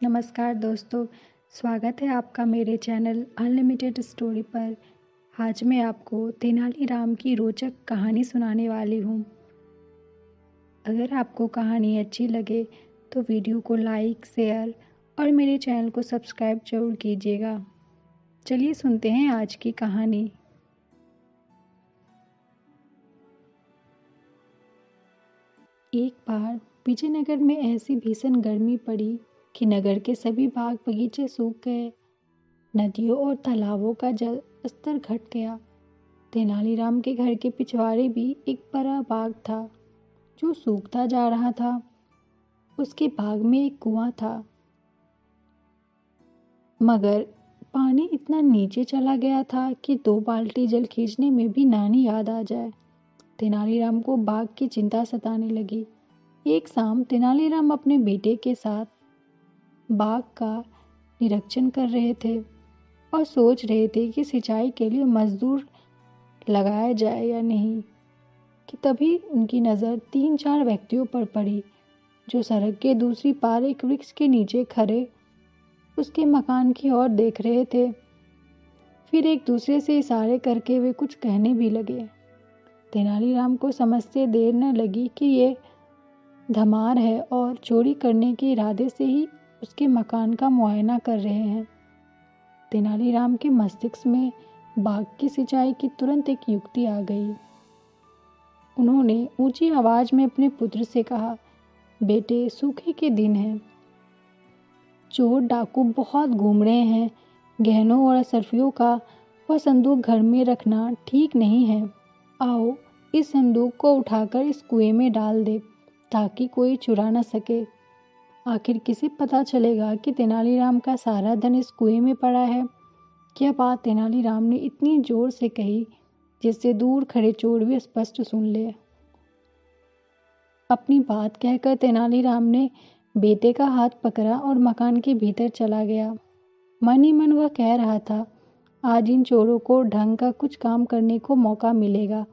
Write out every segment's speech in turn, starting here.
नमस्कार दोस्तों, स्वागत है आपका मेरे चैनल अनलिमिटेड स्टोरी पर। आज मैं आपको तेनालीराम की रोचक कहानी सुनाने वाली हूँ। अगर आपको कहानी अच्छी लगे तो वीडियो को लाइक, शेयर और मेरे चैनल को सब्सक्राइब जरूर कीजिएगा। चलिए सुनते हैं आज की कहानी। एक बार विजयनगर में ऐसी भीषण गर्मी पड़ी कि नगर के सभी बाग बगीचे सूख गए। नदियों और तालाबों का जल स्तर घट गया। तेनालीराम के घर के पिछवाड़े भी एक बड़ा बाग था जो सूखता जा रहा था। उसके बाग में एक कुआं था, मगर पानी इतना नीचे चला गया था कि 2 बाल्टी जल खींचने में भी नानी याद आ जाए। तेनालीराम को बाग की चिंता सताने लगी। एक शाम तेनालीराम अपने बेटे के साथ बाग का निरीक्षण कर रहे थे और सोच रहे थे कि सिंचाई के लिए मजदूर लगाया जाए या नहीं, कि तभी उनकी नज़र 3-4 व्यक्तियों पर पड़ी जो सड़क के दूसरी पार एक वृक्ष के नीचे खड़े उसके मकान की ओर देख रहे थे। फिर एक दूसरे से इशारे करके वे कुछ कहने भी लगे। तेनालीराम को समझते देर न लगी कि ये धमार है और चोरी करने के इरादे से ही उसके मकान का मुआयना कर रहे हैं। तेनालीराम के मस्तिष्क में बाग की सिंचाई की तुरंत एक युक्ति आ गई। उन्होंने ऊंची आवाज में अपने पुत्र से कहा, बेटे, सूखे के दिन हैं, चोर डाकू बहुत घूम रहे हैं। गहनों और अशर्फियों का वह संदूक घर में रखना ठीक नहीं है। आओ इस संदूक को उठाकर इस कुएं में डाल दे ताकि कोई चुरा न सके। आखिर किसे पता चलेगा कि तेनालीराम का सारा धन इस कुएं में पड़ा है। यह बात तेनालीराम ने इतनी जोर से कही जिससे दूर खड़े चोर भी स्पष्ट सुन ले। अपनी बात कहकर तेनालीराम ने बेटे का हाथ पकड़ा और मकान के भीतर चला गया। मन ही मन वह कह रहा था, आज इन चोरों को ढंग का कुछ काम करने को मौका मिलेगा।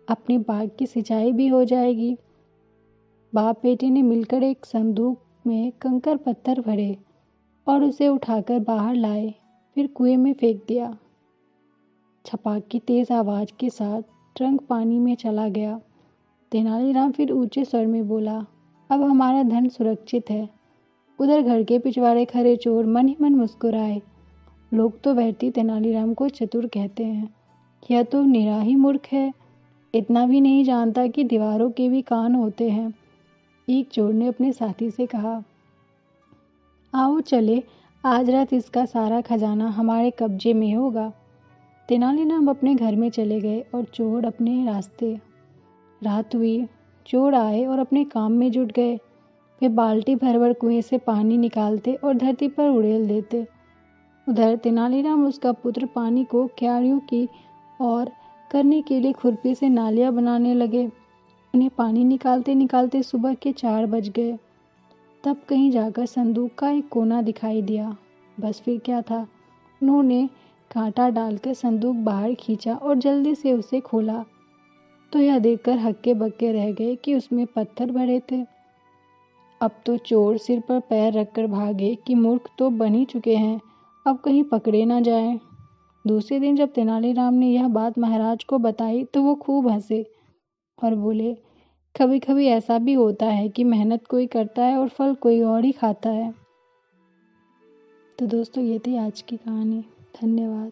अपने बाग की सिंचाई भी हो जाएगी। बाप बेटे ने मिलकर एक संदूक में कंकड़ पत्थर भरे और उसे उठाकर बाहर लाए, फिर कुएं में फेंक दिया। छपाक की तेज आवाज के साथ ट्रंक पानी में चला गया। तेनालीराम फिर ऊंचे स्वर में बोला, अब हमारा धन सुरक्षित है। उधर घर के पिछवाड़े खड़े चोर मन ही मन मुस्कुराए। लोग तो व्यर्थ तेनालीराम को चतुर कहते हैं, यह तो निरा ही मूर्ख है, इतना भी नहीं जानता कि दीवारों के भी कान होते हैं। एक चोर ने अपने साथी से कहा, आओ चले, आज रात इसका सारा खजाना हमारे कब्जे में होगा। तेनालीराम अपने घर में चले गए और चोर अपने रास्ते। रात हुई, चोर आए और अपने काम में जुट गए। वे बाल्टी भर भर कुएं से पानी निकालते और धरती पर उड़ेल देते। उधर तेनालीराम उसका पुत्र पानी को क्यारियों की ओर करने के लिए खुरपी से नालियां बनाने लगे। उन्हें पानी निकालते निकालते सुबह के 4 बज गए। तब कहीं जाकर संदूक का एक कोना दिखाई दिया। बस फिर क्या था, उन्होंने कांटा डालकर संदूक बाहर खींचा और जल्दी से उसे खोला तो यह देखकर हक्के बक्के रह गए कि उसमें पत्थर भरे थे। अब तो चोर सिर पर पैर रखकर भागे कि मूर्ख तो बन ही चुके हैं, अब कहीं पकड़े ना जाएं। दूसरे दिन जब तेनालीराम ने यह बात महाराज को बताई तो वो खूब हंसे और बोले, कभी कभी ऐसा भी होता है कि मेहनत कोई करता है और फल कोई और ही खाता है। तो दोस्तों, ये थी आज की कहानी। धन्यवाद।